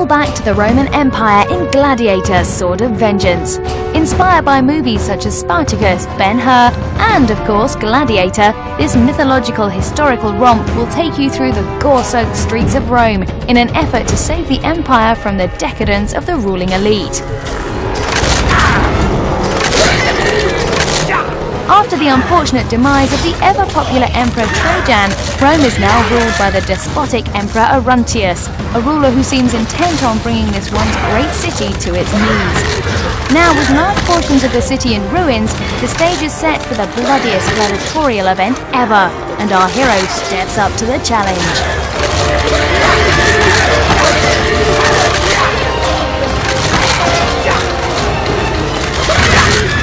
travel back to the Roman Empire in Gladiator: Sword of Vengeance. Inspired by movies such as Spartacus, Ben-Hur, and of course Gladiator, this mythological historical romp will take you through the gore-soaked streets of Rome in an effort to save the empire from the decadence of the ruling elite. After the unfortunate demise of the ever-popular Emperor Trajan, Rome is now ruled by the despotic Emperor Aruntius, a ruler who seems intent on bringing this once great city to its knees. Now, with large portions of the city in ruins, the stage is set for the bloodiest gladiatorial event ever, and our hero steps up to the challenge.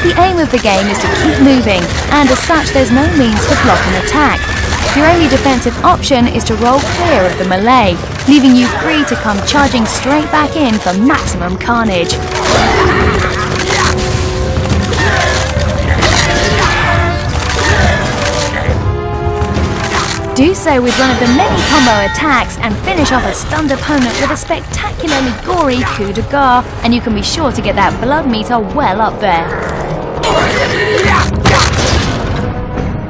The aim of the game is to keep moving, and as such there's no means to block an attack. Your only defensive option is to roll clear of the melee, leaving you free to come charging straight back in for maximum carnage. Do so with one of the many combo attacks and finish off a stunned opponent with a spectacularly gory coup de grace, and you can be sure to get that blood meter well up there.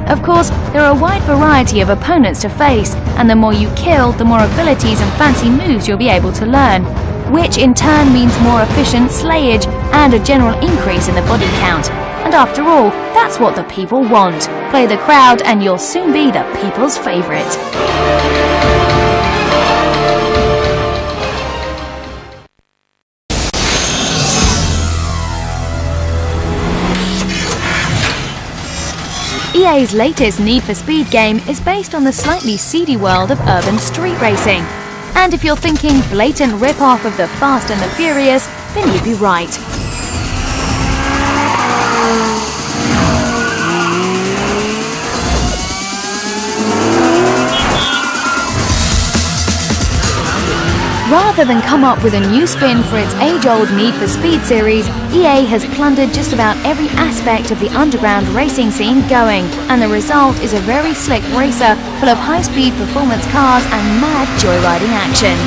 Of course, there are a wide variety of opponents to face, and the more you kill, the more abilities and fancy moves you'll be able to learn, which in turn means more efficient slayage and a general increase in the body count. And after all, that's what the people want. Play the crowd and you'll soon be the people's favourite. EA's latest Need for Speed game is based on the slightly seedy world of urban street racing. And if you're thinking blatant rip-off of the Fast and the Furious, then you'd be right. Rather than come up with a new spin for its age-old Need for Speed series, EA has plundered just about every aspect of the underground racing scene going, and the result is a very slick racer full of high-speed performance cars and mad joyriding action.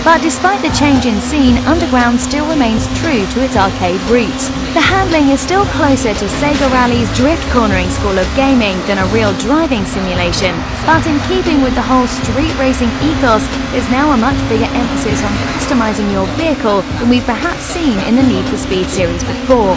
But despite the change in scene, Underground still remains true to its arcade roots. The handling is still closer to Sega Rally's drift cornering school of gaming than a real driving simulation, but in keeping with the whole street racing ethos, there's now a much bigger emphasis on customizing your vehicle than we've perhaps seen in the Need for Speed series before.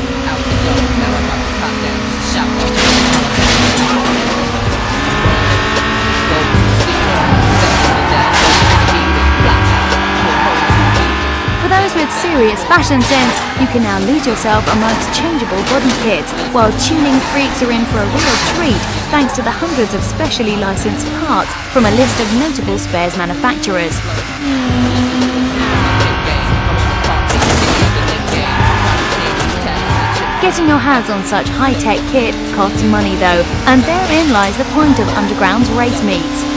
With serious fashion sense, you can now lose yourself amongst changeable body kits, while tuning freaks are in for a real treat thanks to the hundreds of specially licensed parts from a list of notable spares manufacturers. Getting your hands on such high-tech kit costs money though, and therein lies the point of Underground's race meets.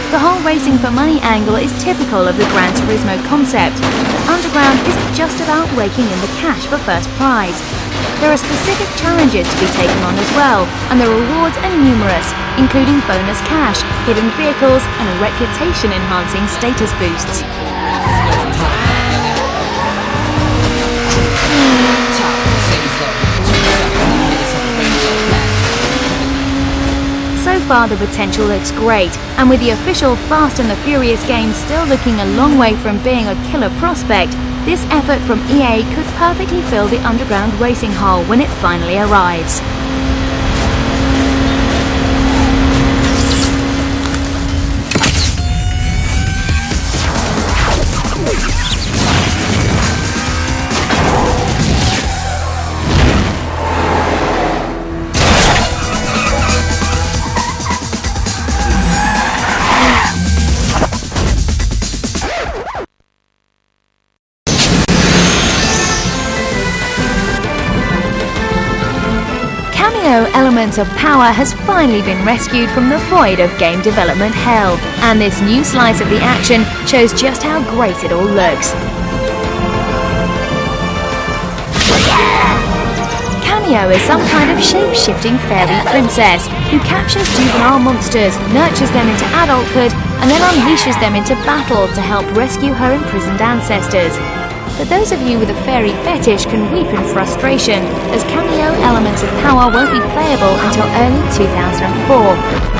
The whole racing for money angle is typical of the Gran Turismo concept, but Underground isn't just about raking in the cash for first prize. There are specific challenges to be taken on as well, and the rewards are numerous, including bonus cash, hidden vehicles, and reputation-enhancing status boosts. So far the potential looks great, and with the official Fast and the Furious game still looking a long way from being a killer prospect, this effort from EA could perfectly fill the Underground racing hole when it finally arrives. Kameo Elements of Power has finally been rescued from the void of game development hell, and this new slice of the action shows just how great it all looks. Kameo is some kind of shape-shifting fairy princess who captures juvenile monsters, nurtures them into adulthood, and then unleashes them into battle to help rescue her imprisoned ancestors. But those of you with a fairy fetish can weep in frustration, as Kameo Elements of Power won't be playable until early 2004,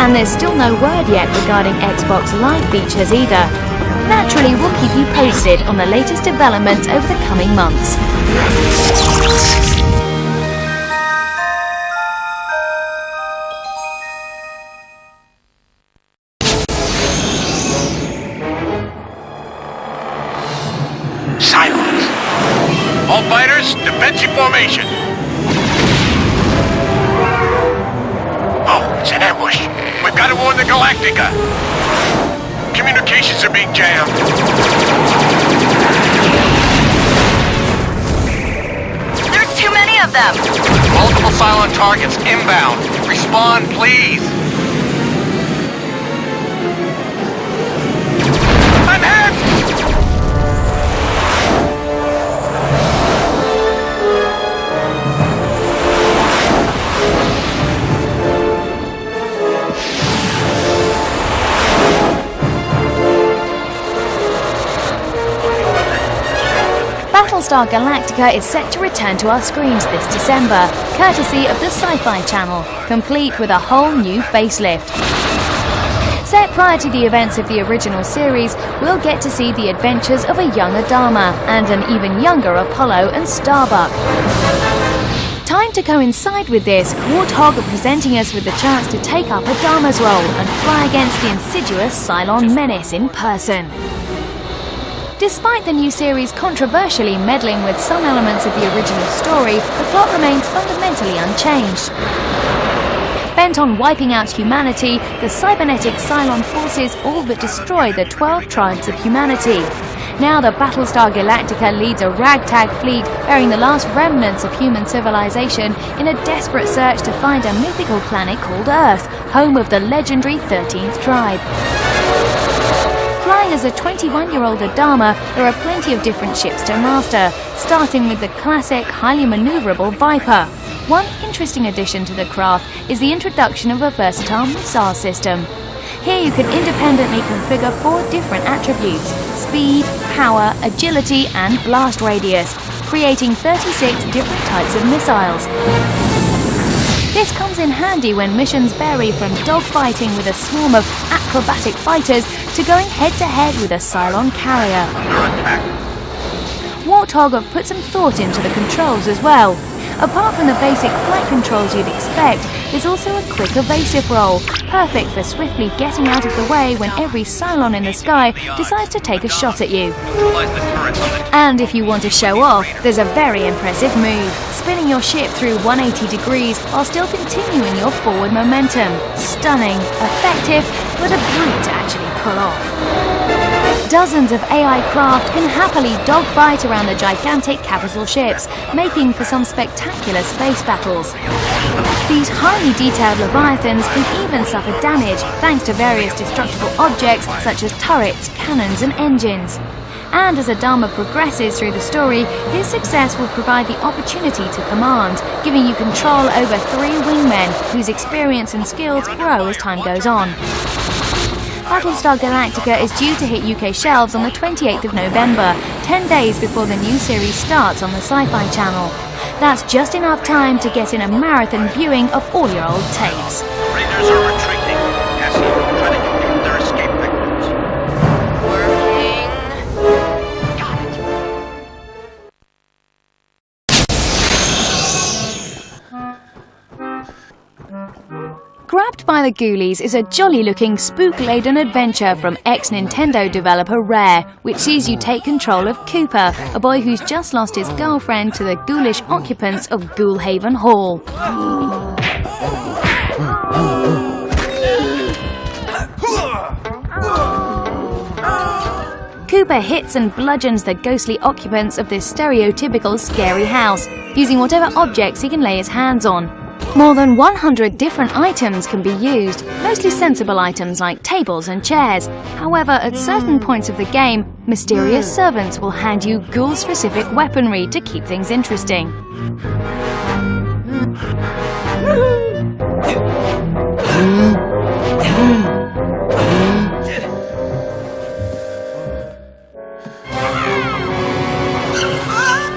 and there's still no word yet regarding Xbox Live features either. Naturally, we'll keep you posted on the latest developments over the coming months. Silence! All fighters, defensive formation! Oh, it's an ambush! We've got to warn the Galactica! Communications are being jammed! There's too many of them! Multiple Cylon targets inbound! Respond, please! I'm hit! Battlestar Galactica is set to return to our screens this December, courtesy of the Sci-Fi Channel, complete with a whole new facelift. Set prior to the events of the original series, we'll get to see the adventures of a young Adama and an even younger Apollo and Starbuck. Timed to coincide with this, Warthog are presenting us with the chance to take up Adama's role and fly against the insidious Cylon menace in person. Despite the new series controversially meddling with some elements of the original story, the plot remains fundamentally unchanged. Bent on wiping out humanity, the cybernetic Cylon forces all but destroy the 12 tribes of humanity. Now the Battlestar Galactica leads a ragtag fleet bearing the last remnants of human civilization in a desperate search to find a mythical planet called Earth, home of the legendary 13th tribe. Flying as a 21-year-old Adama, there are plenty of different ships to master, starting with the classic, highly maneuverable Viper. One interesting addition to the craft is the introduction of a versatile missile system. Here you can independently configure 4 different attributes: speed, power, agility and blast radius, creating 36 different types of missiles. This comes in handy when missions vary from dogfighting with a swarm of acrobatic fighters to going head-to-head with a Cylon carrier. Warthog have put some thought into the controls as well. Apart from the basic flight controls you'd expect, there's also a quick evasive roll, perfect for swiftly getting out of the way when every Cylon in the sky decides to take a shot at you. And if you want to show off, there's a very impressive move, spinning your ship through 180 degrees while still continuing your forward momentum. Stunning, effective, but a brute to actually pull off. Dozens of AI craft can happily dogfight around the gigantic capital ships, making for some spectacular space battles. These highly detailed Leviathans can even suffer damage thanks to various destructible objects such as turrets, cannons and engines. And as Adama progresses through the story, his success will provide the opportunity to command, giving you control over 3 wingmen whose experience and skills grow as time goes on. Battlestar Galactica is due to hit UK shelves on the 28th of November, 10 days before the new series starts on the Sci-Fi Channel. That's just enough time to get in a marathon viewing of all your old tapes. Raiders are retreating. Cassian, try to confuse their escape vectors. Working. Got it. Grabbed by the Ghoulies is a jolly-looking, spook-laden adventure from ex-Nintendo developer Rare, which sees you take control of Cooper, a boy who's just lost his girlfriend to the ghoulish occupants of Ghoulhaven Hall. Cooper hits and bludgeons the ghostly occupants of this stereotypical scary house, using whatever objects he can lay his hands on. More than 100 different items can be used, mostly sensible items like tables and chairs. However, at certain points of the game, mysterious servants will hand you ghoul-specific weaponry to keep things interesting.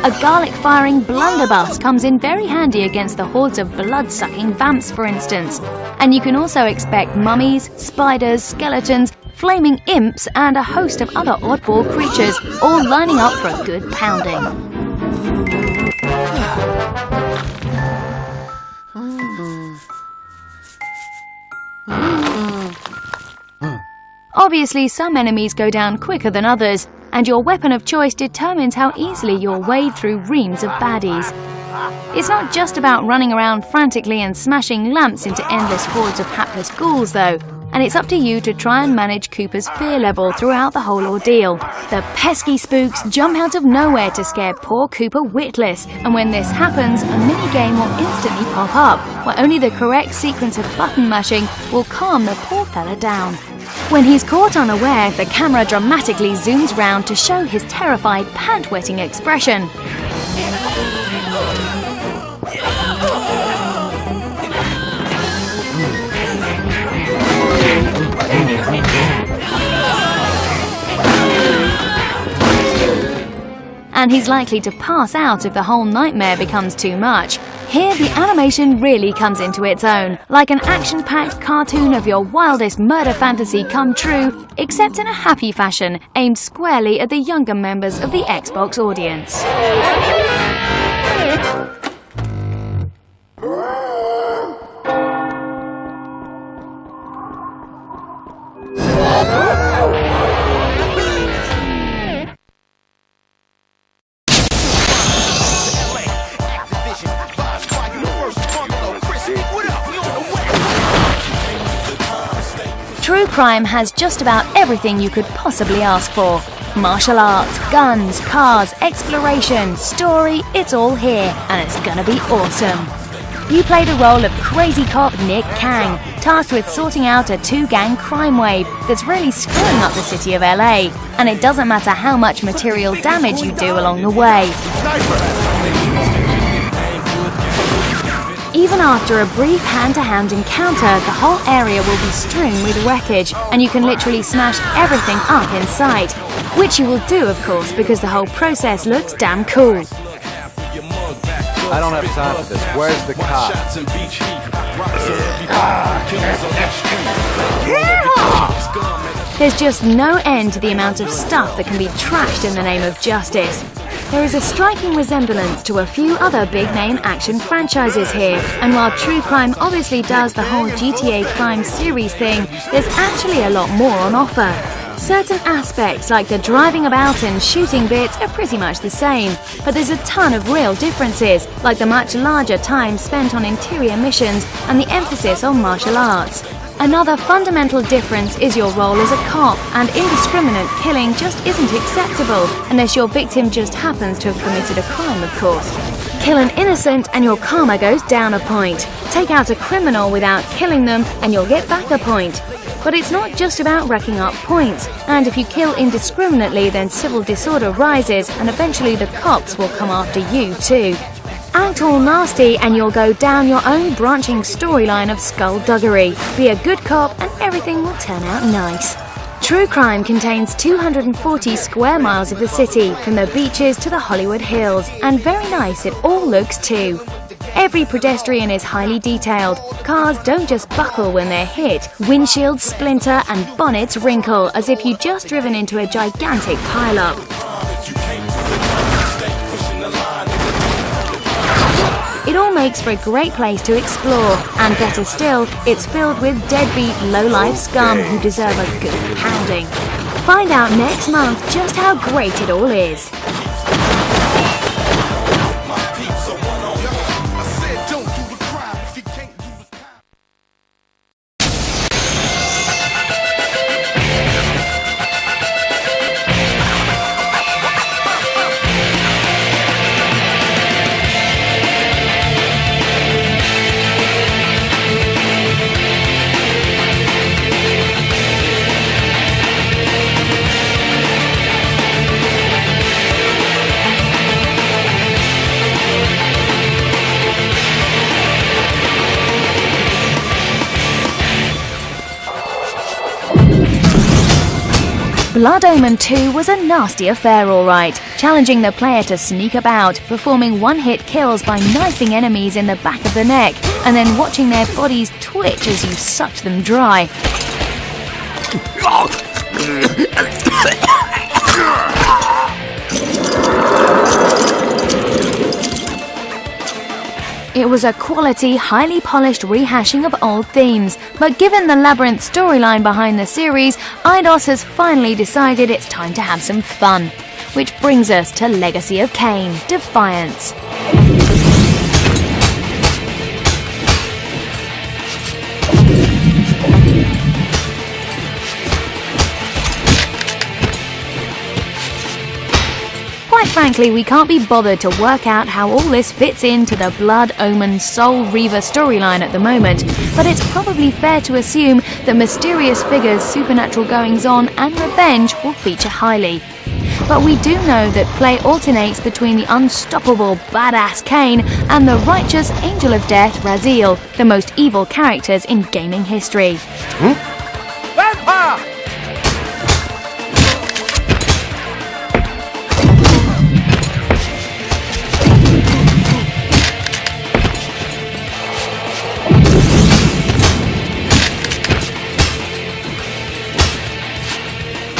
A garlic-firing blunderbuss comes in very handy against the hordes of blood-sucking vamps, for instance. And you can also expect mummies, spiders, skeletons, flaming imps, and a host of other oddball creatures, all lining up for a good pounding. Obviously, some enemies go down quicker than others, and your weapon of choice determines how easily you'll wade through reams of baddies. It's not just about running around frantically and smashing lamps into endless hordes of hapless ghouls, though, and it's up to you to try and manage Cooper's fear level throughout the whole ordeal. The pesky spooks jump out of nowhere to scare poor Cooper witless, and when this happens, a mini-game will instantly pop up, where only the correct sequence of button mashing will calm the poor fella down. When he's caught unaware, the camera dramatically zooms round to show his terrified, pant-wetting expression. And he's likely to pass out if the whole nightmare becomes too much. Here, the animation really comes into its own, like an action-packed cartoon of your wildest murder fantasy come true, except in a happy fashion, aimed squarely at the younger members of the Xbox audience. True crime has just about everything you could possibly ask for. Martial arts, guns, cars, exploration, story, it's all here, and it's gonna be awesome. You play the role of crazy cop Nick Kang, tasked with sorting out a two-gang crime wave that's really screwing up the city of LA, and it doesn't matter how much material damage you do along the way. Even after a brief hand-to-hand encounter, the whole area will be strewn with wreckage, and you can literally smash everything up in sight. Which you will do, of course, because the whole process looks damn cool. I don't have time for this. Where's the cop? There's just no end to the amount of stuff that can be trashed in the name of justice. There is a striking resemblance to a few other big-name action franchises here, and while True Crime obviously does the whole GTA crime series thing, there's actually a lot more on offer. Certain aspects, like the driving about and shooting bits, are pretty much the same, but there's a ton of real differences, like the much larger time spent on interior missions and the emphasis on martial arts. Another fundamental difference is your role as a cop, and indiscriminate killing just isn't acceptable, unless your victim just happens to have committed a crime, of course. Kill an innocent and your karma goes down a point. Take out a criminal without killing them and you'll get back a point. But it's not just about racking up points, and if you kill indiscriminately, then civil disorder rises and eventually the cops will come after you too. Act all nasty and you'll go down your own branching storyline of skullduggery. Be a good cop and everything will turn out nice. True Crime contains 240 square miles of the city, from the beaches to the Hollywood Hills, and very nice it all looks too. Every pedestrian is highly detailed. Cars don't just buckle when they're hit. Windshields splinter and bonnets wrinkle as if you'd just driven into a gigantic pile-up. It all makes for a great place to explore, and better still, it's filled with deadbeat, low-life scum who deserve a good pounding. Find out next month just how great it all is. Blood Omen 2 was a nasty affair alright, challenging the player to sneak about, performing one-hit kills by knifing enemies in the back of the neck, and then watching their bodies twitch as you sucked them dry. It was a quality, highly polished rehashing of old themes, but given the labyrinth storyline behind the series, Eidos has finally decided it's time to have some fun. Which brings us to Legacy of Kain, Defiance. Quite frankly, we can't be bothered to work out how all this fits into the Blood Omen Soul Reaver storyline at the moment, but it's probably fair to assume that mysterious figures, supernatural goings-on and revenge will feature highly. But we do know that play alternates between the unstoppable badass Kain and the righteous Angel of Death Raziel, the most evil characters in gaming history. Vampire!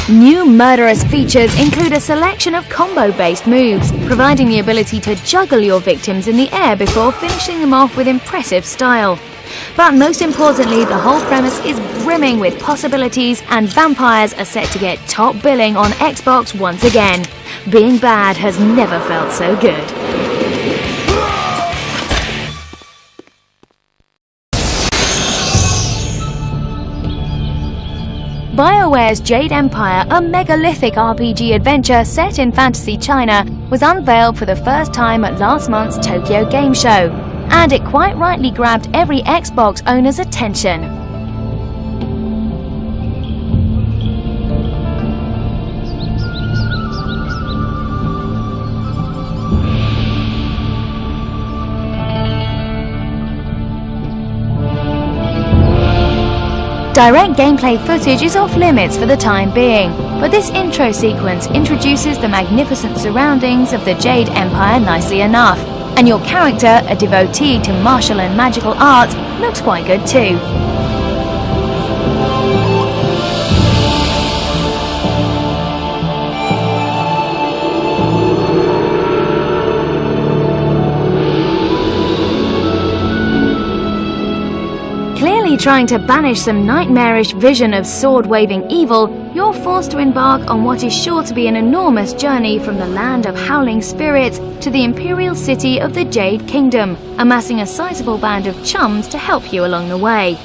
New murderous features include a selection of combo-based moves, providing the ability to juggle your victims in the air before finishing them off with impressive style. But most importantly, the whole premise is brimming with possibilities, and vampires are set to get top billing on Xbox once again. Being bad has never felt so good. BioWare's Jade Empire, a megalithic RPG adventure set in fantasy China, was unveiled for the first time at last month's Tokyo Game Show, and it quite rightly grabbed every Xbox owner's attention. Direct gameplay footage is off limits for the time being, but this intro sequence introduces the magnificent surroundings of the Jade Empire nicely enough, and your character, a devotee to martial and magical arts, looks quite good too. Clearly trying to banish some nightmarish vision of sword-waving evil, you're forced to embark on what is sure to be an enormous journey from the land of howling spirits to the imperial city of the Jade Kingdom, amassing a sizable band of chums to help you along the way.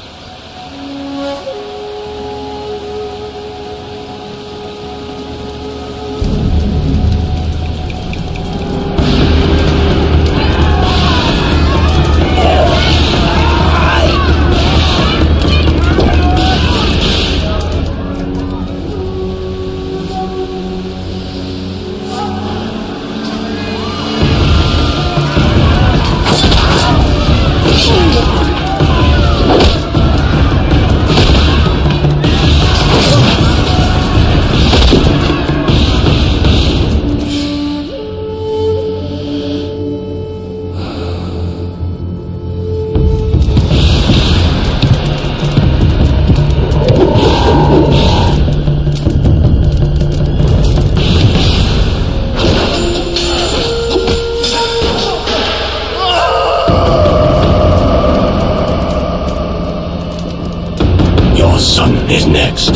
Is next.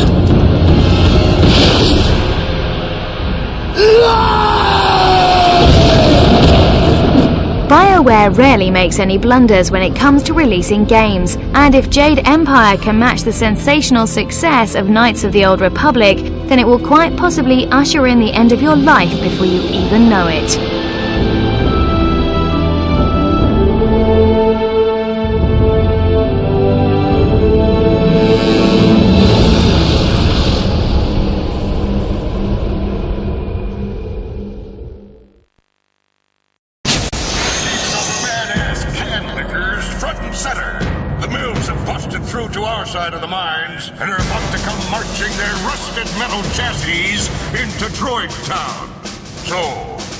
BioWare rarely makes any blunders when it comes to releasing games, and if Jade Empire can match the sensational success of Knights of the Old Republic, then it will quite possibly usher in the end of your life before you even know it. Front and center. The mills have busted through moved to our side of the mines and are about to come marching their rusted metal chassis into Droid Town. So,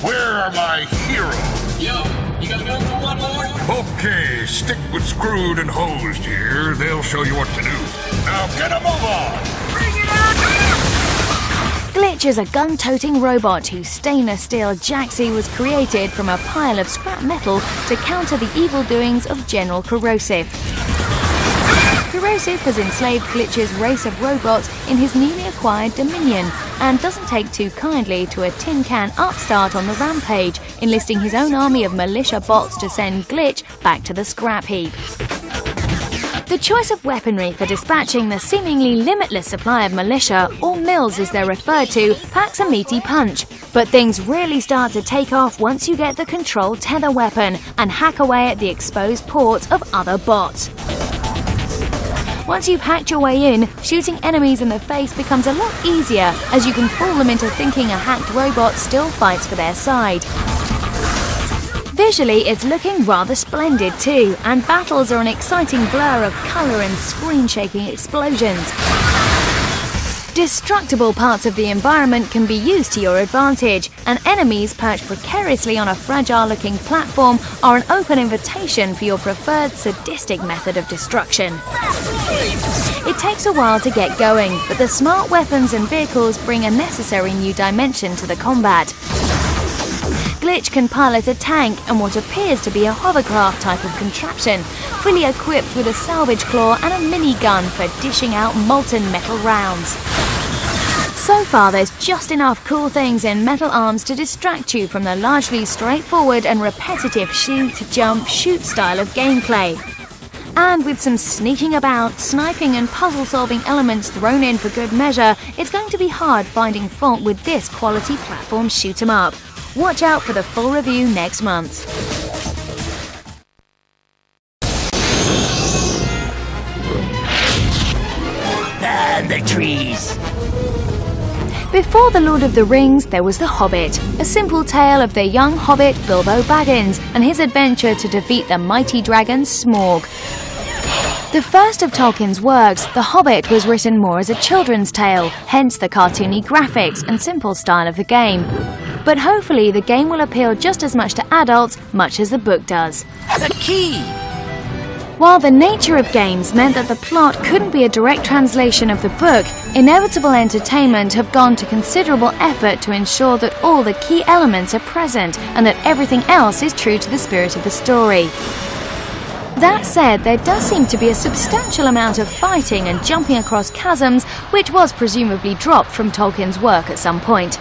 where are my heroes? Yo, you gonna go for one more? Okay, stick with Screwed and Hosed here. They'll show you what to do. Now get a move on! Bring it on! Glitch is a gun-toting robot whose stainless steel jacksie was created from a pile of scrap metal to counter the evil doings of General Corrosive. Corrosive has enslaved Glitch's race of robots in his newly acquired Dominion and doesn't take too kindly to a tin can upstart on the rampage, enlisting his own army of militia bots to send Glitch back to the scrap heap. The choice of weaponry for dispatching the seemingly limitless supply of militia, or mills as they're referred to, packs a meaty punch. But things really start to take off once you get the control tether weapon and hack away at the exposed ports of other bots. Once you've hacked your way in, shooting enemies in the face becomes a lot easier, as you can fool them into thinking a hacked robot still fights for their side. Visually, it's looking rather splendid too, and battles are an exciting blur of colour and screen-shaking explosions. Destructible parts of the environment can be used to your advantage, and enemies perched precariously on a fragile-looking platform are an open invitation for your preferred sadistic method of destruction. It takes a while to get going, but the smart weapons and vehicles bring a necessary new dimension to the combat. Glitch can pilot a tank and what appears to be a hovercraft type of contraption, fully equipped with a salvage claw and a minigun for dishing out molten metal rounds. So far, there's just enough cool things in Metal Arms to distract you from the largely straightforward and repetitive shoot, jump, shoot style of gameplay. And with some sneaking about, sniping and puzzle-solving elements thrown in for good measure, it's going to be hard finding fault with this quality platform shoot-'em-up. Watch out for the full review next month. And the trees. Before The Lord of the Rings, there was The Hobbit, a simple tale of the young hobbit Bilbo Baggins and his adventure to defeat the mighty dragon Smaug. The first of Tolkien's works, The Hobbit was written more as a children's tale, hence the cartoony graphics and simple style of the game. But hopefully the game will appeal just as much to adults, much as the book does. The key. While the nature of games meant that the plot couldn't be a direct translation of the book, Inevitable Entertainment have gone to considerable effort to ensure that all the key elements are present and that everything else is true to the spirit of the story. That said, there does seem to be a substantial amount of fighting and jumping across chasms, which was presumably dropped from Tolkien's work at some point.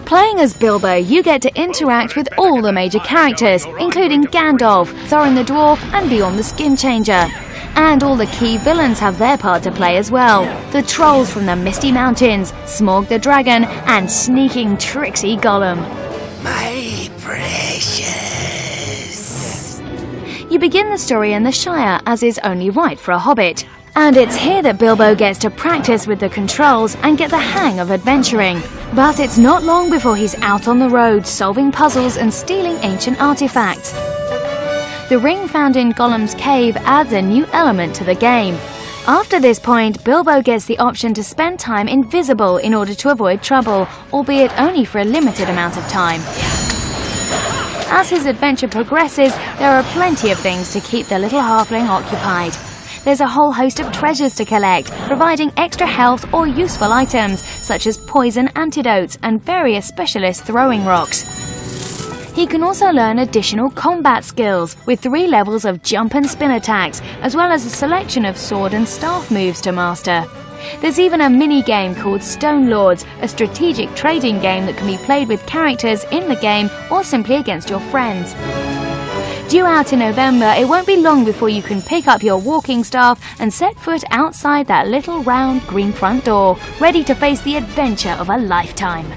Playing as Bilbo, you get to interact with all the major characters, including Gandalf, Thorin the Dwarf, and Bjorn the Skin Changer. And all the key villains have their part to play as well. The trolls from the Misty Mountains, Smaug the Dragon, and sneaking tricksy Gollum. My precious. You begin the story in the Shire, as is only right for a hobbit. And it's here that Bilbo gets to practice with the controls and get the hang of adventuring. But it's not long before he's out on the road, solving puzzles and stealing ancient artifacts. The ring found in Gollum's cave adds a new element to the game. After this point, Bilbo gets the option to spend time invisible in order to avoid trouble, albeit only for a limited amount of time. As his adventure progresses, there are plenty of things to keep the little halfling occupied. There's a whole host of treasures to collect, providing extra health or useful items, such as poison antidotes and various specialist throwing rocks. He can also learn additional combat skills, with 3 levels of jump and spin attacks, as well as a selection of sword and staff moves to master. There's even a mini-game called Stone Lords, a strategic trading game that can be played with characters in the game or simply against your friends. Due out in November, it won't be long before you can pick up your walking staff and set foot outside that little round green front door, ready to face the adventure of a lifetime.